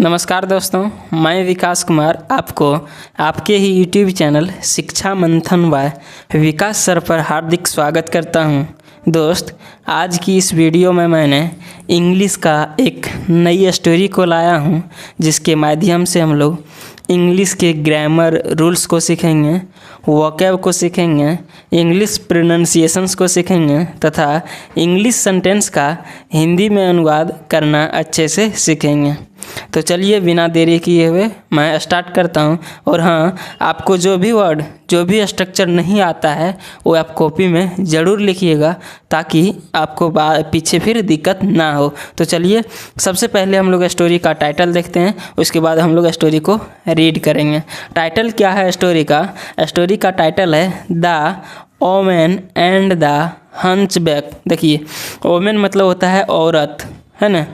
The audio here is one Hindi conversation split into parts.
नमस्कार दोस्तों, मैं विकास कुमार आपको आपके ही यूट्यूब चैनल शिक्षा मंथन बाय विकास सर पर हार्दिक स्वागत करता हूं। दोस्त, आज की इस वीडियो में मैंने इंग्लिश का एक नई स्टोरी को लाया हूं, जिसके माध्यम से हम लोग इंग्लिश के ग्रामर रूल्स को सीखेंगे, वोकैब को सीखेंगे, इंग्लिश प्रोनाउंसिएशंस को सीखेंगे तथा इंग्लिश सेंटेंस का हिंदी में अनुवाद करना अच्छे से सीखेंगे। तो चलिए बिना देरी किए हुए मैं स्टार्ट करता हूं। और हाँ, आपको जो भी वर्ड, जो भी स्ट्रक्चर नहीं आता है वो आप कॉपी में ज़रूर लिखिएगा, ताकि आपको पीछे फिर दिक्कत ना हो। तो चलिए सबसे पहले हम लोग स्टोरी का टाइटल देखते हैं, उसके बाद हम लोग स्टोरी को रीड करेंगे। टाइटल क्या है स्टोरी का? स्टोरी का टाइटल है the woman and the hunchback. देखिए, ओमेन मतलब होता है औरत, है ना,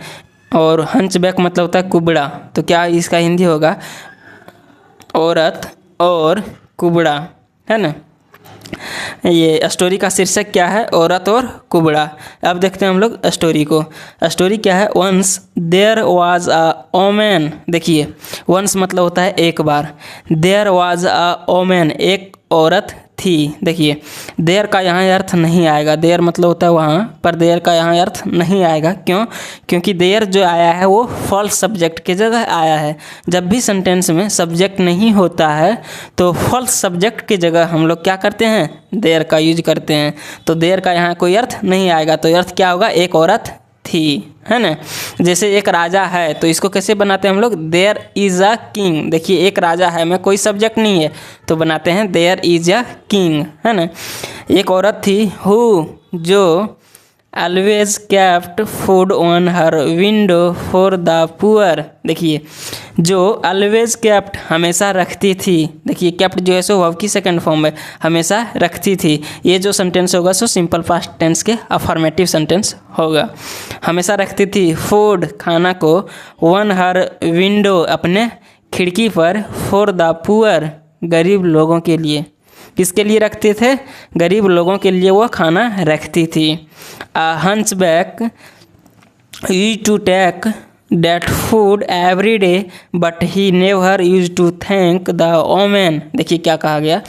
और हंचबैक मतलब होता है कुबड़ा। तो क्या इसका हिंदी होगा? औरत और कुबड़ा, है ना। ये स्टोरी का शीर्षक क्या है? औरत और कुबड़ा। अब देखते हैं हम लोग स्टोरी को। स्टोरी क्या है? Once there was a woman. देखिए, वंस मतलब होता है एक बार, देयर वाज अ ओमेन एक औरत थी। देखिए, देयर का यहाँ अर्थ नहीं आएगा, देयर मतलब होता है वहाँ, पर देयर का यहाँ अर्थ नहीं आएगा। क्यों? क्योंकि देयर जो आया है वो फॉल्स सब्जेक्ट की जगह आया है। जब भी सेंटेंस में सब्जेक्ट नहीं होता है तो फॉल्स सब्जेक्ट की जगह हम लोग क्या करते हैं? देयर का यूज करते हैं। तो देयर का यहाँ कोई अर्थ नहीं आएगा। तो अर्थ क्या होगा? एक औरत थी, है ना। जैसे एक राजा है तो इसको कैसे बनाते हैं हम लोग? There is a king. देखिए, एक राजा है में कोई सब्जेक्ट नहीं है तो बनाते हैं देयर इज़ अ किंग, है ना। एक औरत थी हु, जो always kept food on her window for the poor. देखिए, जो ऑलवेज केप्ट हमेशा रखती थी। देखिए, केप्ट जो है सो वर्ब की सेकंड फॉर्म में हमेशा रखती थी। ये जो सेंटेंस होगा सो सिंपल पास्ट टेंस के अफर्मेटिव सेंटेंस होगा। हमेशा रखती थी फूड खाना को, ऑन हर विंडो अपने खिड़की पर, फॉर द पुअर गरीब लोगों के लिए। किसके लिए रखते थे? गरीब लोगों के लिए वो खाना रखती थी। Hunchback used to take that food every day but he never used to thank the woman. देखिए क्या कहा गया?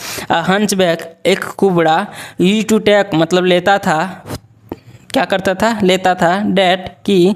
हंचबैक एक कुबड़ा, यूज्ड टू टेक मतलब लेता था, क्या करता था? लेता था, डेट की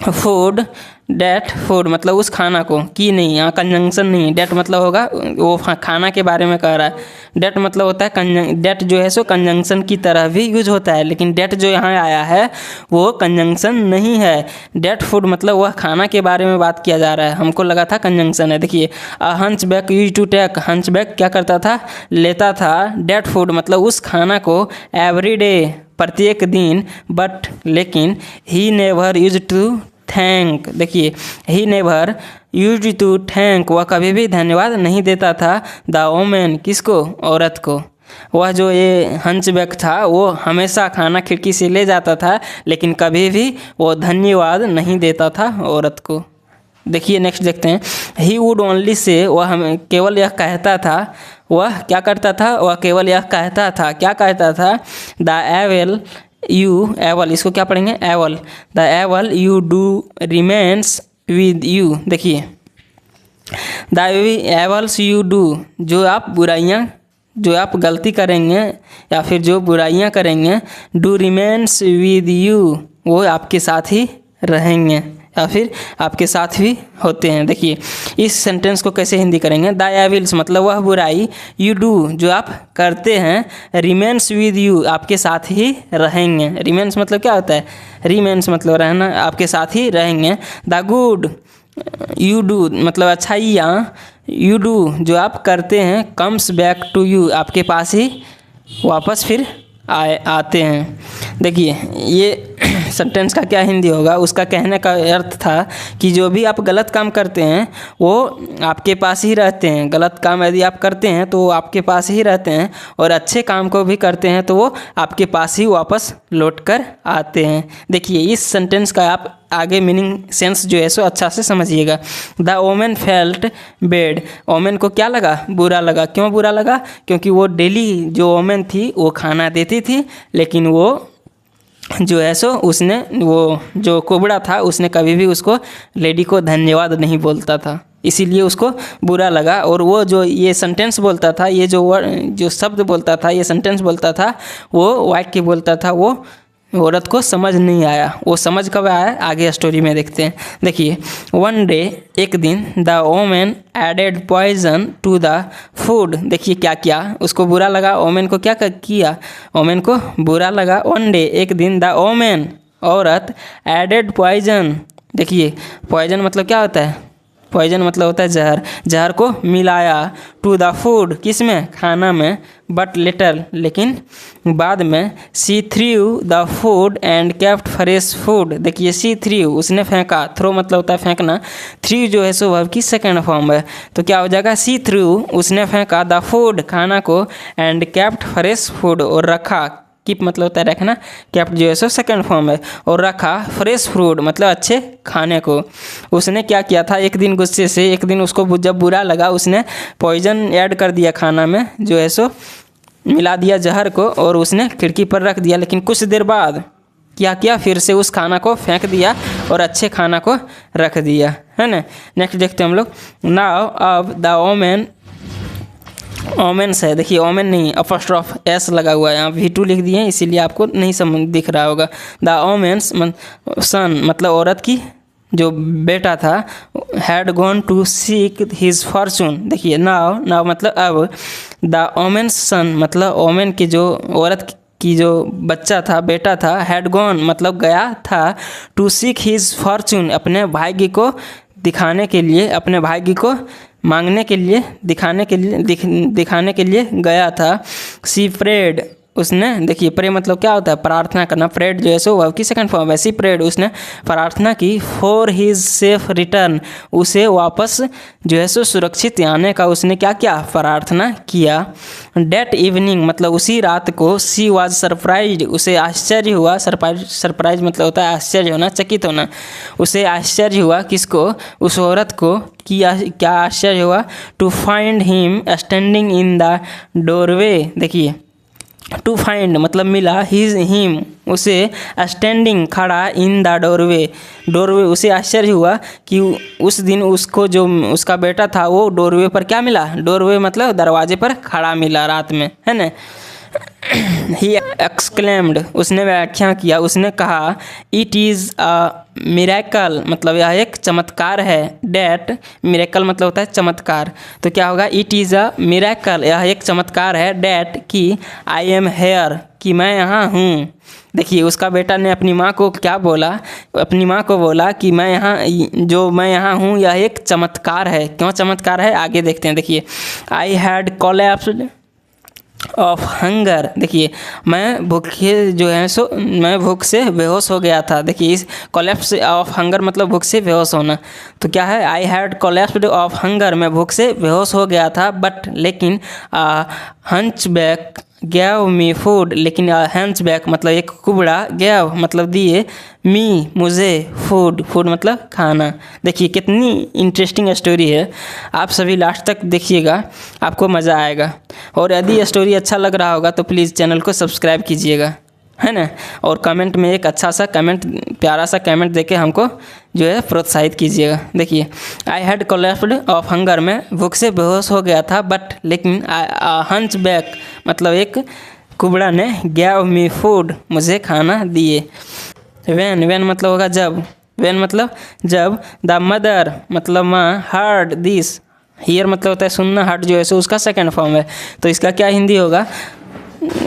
फूड, डेट फूड मतलब उस खाना को, की नहीं, यहाँ कंजंक्शन नहीं, डेट मतलब होगा वो खाना के बारे में कह रहा है। डेट मतलब होता है डेट जो है सो कंजंक्शन की तरह भी यूज होता है, लेकिन डेट जो यहाँ आया है वो कंजंक्शन नहीं है। डेट फूड मतलब वह खाना के बारे में बात किया जा रहा है, हमको लगा था कंजंक्शन है। देखिए, hunchback use to take, hunchback क्या करता था? लेता था, डेट फूड मतलब उस खाना को, एवरी डे प्रत्येक दिन, बट लेकिन, he never use to thank. देखिए, he never used to thank वह कभी भी धन्यवाद नहीं देता था, द वोमेन किसको? औरत को। वह जो ये हंचबैक था वो हमेशा खाना खिड़की से ले जाता था, लेकिन कभी भी वो धन्यवाद नहीं देता था औरत को। देखिए नेक्स्ट देखते हैं। ही वुड ओनली से, वह हमें केवल यह कहता था, वह क्या करता था? वह केवल यह कहता था, क्या कहता था? द एवल यू, एवल इसको क्या पढ़ेंगे? Evil, the evil you do remains with you. देखिए, द एवल्स यू डू, जो आप बुराइयाँ, जो आप गलती करेंगे या फिर जो बुराइयाँ करेंगे, डू रिमेन्स विद यू वो आपके साथ ही रहेंगे या फिर आपके साथ भी होते हैं। देखिए, इस सेंटेंस को कैसे हिंदी करेंगे? द एविल्स मतलब वह बुराई, यू डू जो आप करते हैं, रिमेन्स विद यू आपके साथ ही रहेंगे। रिमेन्स मतलब क्या होता है? रिमेन्स मतलब रहना, आपके साथ ही रहेंगे। द गुड यू डू मतलब अच्छाइयाँ, यू डू जो आप करते हैं, कम्स बैक टू यू आपके पास ही वापस फिर आते हैं। देखिए, ये सेंटेंस का क्या हिंदी होगा? उसका कहने का अर्थ था कि जो भी आप गलत काम करते हैं वो आपके पास ही रहते हैं। गलत काम यदि आप करते हैं तो वो आपके पास ही रहते हैं, और अच्छे काम को भी करते हैं तो वो आपके पास ही वापस लौट कर आते हैं। देखिए, इस सेंटेंस का आप आगे मीनिंग सेंस जो है सो अच्छा से समझिएगा। The woman felt bad, woman को क्या लगा? बुरा लगा। क्यों बुरा लगा? क्योंकि वो डेली जो ओमेन थी वो खाना देती थी, लेकिन वो जो है सो उसने, वो जो कुबड़ा था उसने कभी भी उसको लेडी को धन्यवाद नहीं बोलता था, इसीलिए उसको बुरा लगा। और वो जो ये सेंटेंस बोलता था, ये जो शब्द बोलता था, ये सेंटेंस बोलता था, वो वाक्य बोलता था, वो औरत को समझ नहीं आया। वो समझ कब आया, आगे स्टोरी में देखते हैं। देखिए, वन डे, एक दिन, the woman added poison to the food. देखिए क्या किया, उसको बुरा लगा, ओमेन को क्या किया, ओमेन को बुरा लगा। वन डे, एक दिन, द ओमेन, औरत, एडेड पॉइजन। देखिए पॉइजन मतलब क्या होता है, पॉइजन मतलब होता है जहर, जहर को मिलाया, टू द फूड, किस में, खाना में, बट लेटर, लेकिन बाद में, see through the food and kept fresh food. देखिए सी थ्रू, उसने फेंका, थ्रो मतलब होता है फेंकना, थ्रू जो है सो वर्ब की सेकेंड फॉर्म है, तो क्या हो जाएगा, सी थ्रू, उसने फेंका, द फूड, खाना को, एंड केप्ट फ्रेश फूड, और रखा, कीप मतलब होता है रखना, केप्ट जो है सो सेकंड फॉर्म है, और रखा फ्रेश फ्रूट मतलब अच्छे खाने को। उसने क्या किया था, एक दिन गुस्से से, एक दिन उसको जब बुरा लगा, उसने पॉइजन ऐड कर दिया खाना में, जो है सो मिला दिया जहर को, और उसने खिड़की पर रख दिया। लेकिन कुछ देर बाद क्या किया, फिर से उस खाना को फेंक दिया और अच्छे खाना को रख दिया, है ना। नेक्स्ट देखते हैं हम लोग। नाउ अब द ओमेन, ओमेन्स है, देखिए ओमेन नहीं, अपॉस्ट्रोफ एस लगा हुआ है, यहाँ V2 लिख दिए हैं, इसीलिए आपको नहीं समझ दिख रहा होगा। द ओमेन्स सन मतलब औरत की जो बेटा था, had gone to seek his fortune. देखिए नाउ मतलब अब, द ओमेन्स सन मतलब ओमेन की जो औरत की जो बच्चा था, बेटा था, हैड गॉन मतलब गया था, टू सीक हिज फॉर्चून अपने भाग्य को दिखाने के लिए, अपने भाग्य को मांगने के लिए, दिखाने के लिए गया था। सी प्रेड, उसने, देखिए प्रे मतलब क्या होता है, प्रार्थना करना, प्रेड जो है सो वर्ब की सेकंड फॉर्म है। सी प्रेड, उसने प्रार्थना की, फॉर हिज सेफ रिटर्न, उसे वापस जो है सो सुरक्षित आने का उसने क्या किया, प्रार्थना किया। डेट इवनिंग मतलब उसी रात को, सी वाज सरप्राइज, उसे आश्चर्य हुआ, सरप्राइज मतलब होता है आश्चर्य होना, चकित होना, उसे आश्चर्य हुआ, किसको, उस औरत को, क्या आश्चर्य हुआ, to find him standing in the doorway. देखिए टू फाइंड मतलब मिला, हिम उसे, स्टैंडिंग खड़ा, इन द डोरवे, डोरवे, उसे आश्चर्य हुआ कि उस दिन उसको जो उसका बेटा था वो डोरवे पर क्या मिला, डोरवे मतलब दरवाजे पर खड़ा मिला रात में, है ना। ही एक्सक्लेम्ड, उसने व्याख्या किया, उसने कहा, इट इज़ अ मिरेकल मतलब यह एक चमत्कार है। डैट, मिरेकल मतलब होता है चमत्कार, तो क्या होगा, इट इज़ अ मिरेकल, यह एक चमत्कार है। डैट कि आई एम हेयर, कि मैं यहाँ हूँ। देखिए उसका बेटा ने अपनी माँ को क्या बोला, अपनी माँ को बोला कि मैं यहाँ हूँ, यह एक चमत्कार है। क्यों चमत्कार है, आगे देखते हैं। देखिए I had collapsed of hunger, देखिए मैं भूखे जो है सो, मैं भूख से बेहोश हो गया था। देखिए इस कोलैप्स ऑफ हंगर मतलब भूख से बेहोश होना, तो क्या है, I had collapsed of hunger, मैं भूख से बेहोश हो गया था। बट लेकिन हंचबैक गैव मी फूड, लेकिन हंचबैक मतलब एक कुबड़ा, गैव मतलब दिए, मी मुझे, फूड मतलब खाना। देखिए कितनी इंटरेस्टिंग स्टोरी है, आप सभी लास्ट तक देखिएगा, आपको मज़ा आएगा। और यदि स्टोरी अच्छा लग रहा होगा तो प्लीज़ चैनल को सब्सक्राइब कीजिएगा, है ना। और कमेंट में एक अच्छा सा कमेंट, प्यारा सा कमेंट देके हमको जो है प्रोत्साहित कीजिएगा। देखिए I had collapsed of hunger, में भूख से बेहोश हो गया था। बट लेकिन हंच बैक मतलब एक कुबड़ा ने, गैव मी फूड मुझे खाना दिए। वेन मतलब होगा जब, वेन मतलब जब, द मदर मतलब माँ, हर्ड दिस, हियर मतलब होता है सुनना, हर्ड जो है सो उसका सेकंड फॉर्म है, तो इसका क्या हिंदी होगा,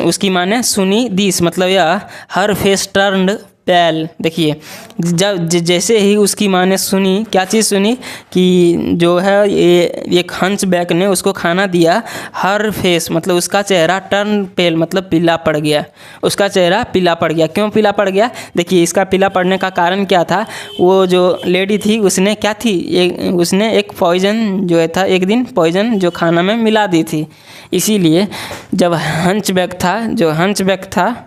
उसकी माने सुनी, दिस मतलब यह, हर फेस टर्न्ड पैल। देखिए जब जैसे ही उसकी माँ ने सुनी, क्या चीज़ सुनी, कि जो है ये एक हंच बैक ने उसको खाना दिया, हर फेस मतलब उसका चेहरा, टर्न पेल मतलब पीला पड़ गया, उसका चेहरा पीला पड़ गया। क्यों पीला पड़ गया, देखिए इसका पीला पड़ने का कारण क्या था, वो जो लेडी थी उसने क्या थी, उसने एक पॉइजन जो है था, एक दिन पॉइजन जो खाना में मिला दी थी, इसीलिए जब हंच बैक था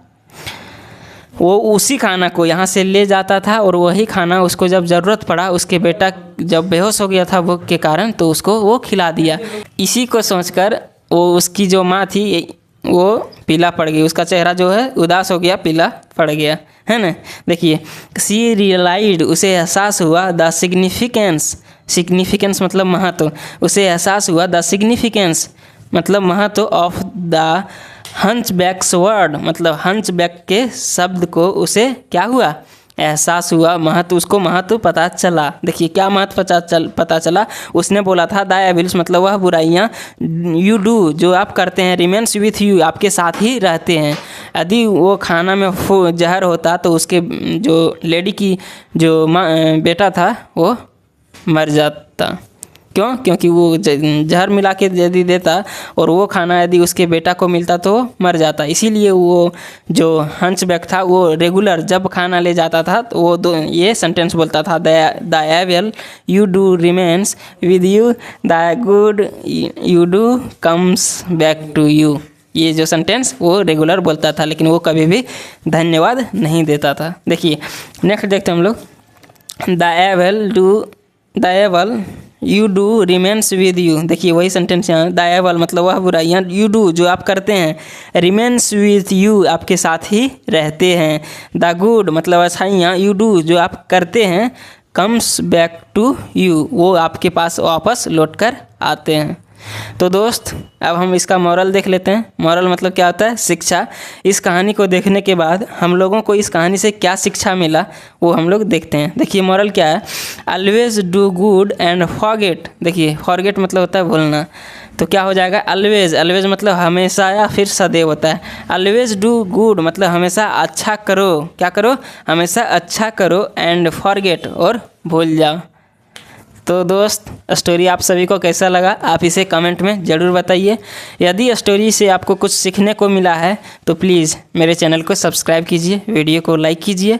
वो उसी खाना को यहाँ से ले जाता था, और वही खाना उसको जब ज़रूरत पड़ा, उसके बेटा जब बेहोश हो गया था भूख के कारण, तो उसको वो खिला दिया। इसी को सोचकर वो उसकी जो माँ थी, वो पीला पड़ गई, उसका चेहरा जो है उदास हो गया, पीला पड़ गया, है ना। देखिए, सी रियलाइज्ड, उसे एहसास हुआ, द सिग्निफिकेंस, सिग्निफिकेंस मतलब महत्व, उसे एहसास हुआ द सिग्निफिकेंस मतलब महत्व ऑफ द हंचबैक्स वर्ड, मतलब हंचबैक के शब्द को उसे क्या हुआ, एहसास हुआ, महत्व, उसको महत्व पता चला। देखिए क्या महत्व पता चला, उसने बोला था द एविल्स मतलब वह बुराइयाँ, यू डू जो आप करते हैं, रिमेन्स विथ यू आपके साथ ही रहते हैं। यदि वो खाना में जहर होता तो उसके जो लेडी की जो बेटा था वो मर जाता। क्यों? क्योंकि वो जहर मिला के यदि देता और वो खाना यदि उसके बेटा को मिलता तो मर जाता। इसीलिए वो जो हंचबैक था वो रेगुलर जब खाना ले जाता था तो वो ये सेंटेंस बोलता था, the evil you do remains with you, the good you do comes back to you. ये जो सेंटेंस वो रेगुलर बोलता था, लेकिन वो कभी भी धन्यवाद नहीं देता था। देखिए नेक्स्ट देखते हैं हम लोग, the evil you do remains with you. देखिए वही सेंटेंस यहाँ, द एविल मतलब वह बुराइयाँ, यू डू जो आप करते हैं, रिमेन्स विद यू आपके साथ ही रहते हैं, द गुड मतलब अच्छाइयाँ, यू डू जो आप करते हैं, कम्स बैक टू यू वो आपके पास वापस लौट कर आते हैं। तो दोस्त अब हम इसका मॉरल देख लेते हैं। मॉरल मतलब क्या होता है, शिक्षा। इस कहानी को देखने के बाद हम लोगों को इस कहानी से क्या शिक्षा मिला वो हम लोग देखते हैं। देखिए मॉरल क्या है, always do good and forget. देखिए फॉरगेट मतलब होता है भूलना, तो क्या हो जाएगा, ऑलवेज, ऑलवेज मतलब हमेशा या फिर सदैव होता है। ऑलवेज डू गुड मतलब हमेशा अच्छा करो, क्या करो, हमेशा अच्छा करो, एंड फॉरगेट और भूल जाओ। तो दोस्त स्टोरी आप सभी को कैसा लगा आप इसे कमेंट में ज़रूर बताइए। यदि स्टोरी से आपको कुछ सीखने को मिला है तो प्लीज़ मेरे चैनल को सब्सक्राइब कीजिए, वीडियो को लाइक कीजिए,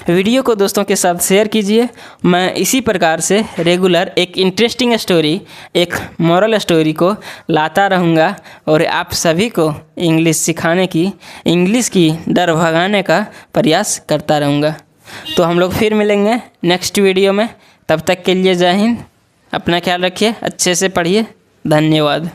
वीडियो को दोस्तों के साथ शेयर कीजिए। मैं इसी प्रकार से रेगुलर एक इंटरेस्टिंग स्टोरी, एक मॉरल स्टोरी को लाता रहूँगा और आप सभी को इंग्लिश सिखाने की, इंग्लिश की डर भगाने का प्रयास करता रहूँगा। तो हम लोग फिर मिलेंगे नेक्स्ट वीडियो में। तब तक के लिए जय हिंद, अपना ख्याल रखिए, अच्छे से पढ़िए, धन्यवाद।